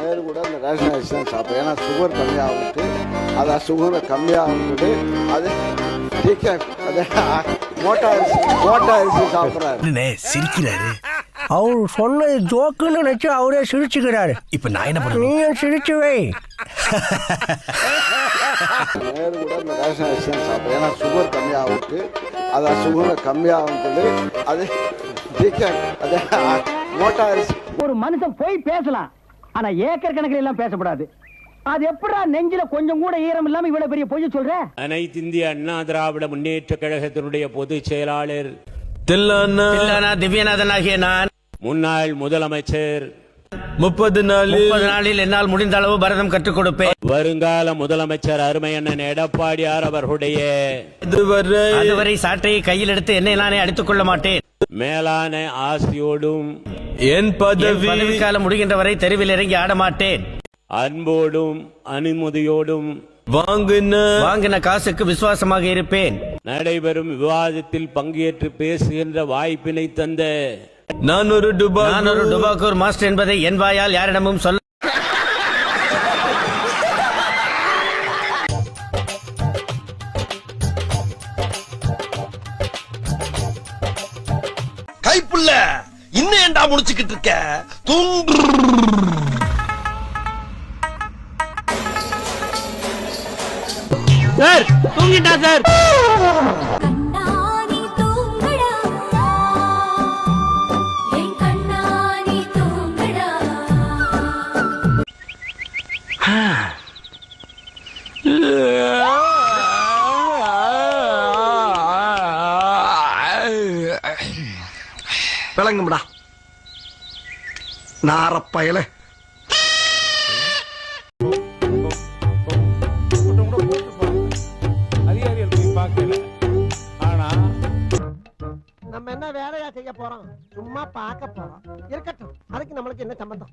பேர் கூட இந்த ரேஷன் அரிசி தான் சாப்பிடும். ஏன்னா சுகர் கம்மியாகிட்டு அதை சுகரை கம்மியாகிட்டு அது அது மோட்டா அரிசி சாப்பிட்றாரு. சிரிக்கிறாரு. அவர் சொன்னது ஜோக்குன்னு நினைச்சு அவரே சிரிச்சுக்கிறாரு. இப்ப நான் என்ன பண்ண? நீயும் சிரிச்சு வை. பேர் கூட இந்த ரேஷன் அரிசி தான் சாப்பிடும். ஏன்னா சுகர் கம்மியாகிட்டு அதை சுகரை கம்மியாகிட்டு அது அது மோட்டா அரிசி. ஒரு மனுஷன் போய் பேசலாம், ஆனா ஏக்கர் கணக்கில் எல்லாம் பேசக்கூடாது. அது எப்படா நெஞ்சில கொஞ்சம் கூட ஈரம் இல்லாம இவ்வளவு பெரிய பொய் சொல்ற? அனைத்து இந்திய அண்ணா திராவிட முன்னேற்ற கழகத்தினுடைய பொதுச் செயலாளர் திவ்யநாதன் ஆகிய நான், முன்னாள் முதலமைச்சர், 30 நாளில் என்னால் முடிந்த அளவு பரதம் கற்றுக் கொடுப்பேன். வருங்கால முதலமைச்சர் அருமை அண்ணன் எடப்பாடியார் அவர்களுடைய அதுவரை சாட்டையை கையில் எடுத்து என்னை நானே அடித்துக் கொள்ள மாட்டேன். மேலான ஆசையோடும் என் பதவி காலம் முடிகின்ற வரை தெருவில் இறங்கி ஆட மாட்டேன். அன்போடும் அனுமதியோடும் வாங்கின காசுக்கு விசுவாசமாக இருப்பேன். நடைபெறும் விவாதத்தில் பங்கேற்று பேசுகின்ற வாய்ப்பினை தந்த நான் ஒரு டுபாக்கூர் மாஸ்டர் என்பதை என் வாயால் யாரிடமும் சொல்ல. கைப்புள்ள இன்னும் ஏண்டா முடிச்சுக்கிட்டு இருக்க? தூங்கு. சார் தூங்கிட்டா சார். விளங்கும்டா நாரப்பயல. நம்ம என்ன வேலையா செய்ய போறோம்? சும்மா பார்க்க போறோம். இருக்கட்டும், அதுக்கு நம்மளுக்கு என்ன சம்பந்தம்?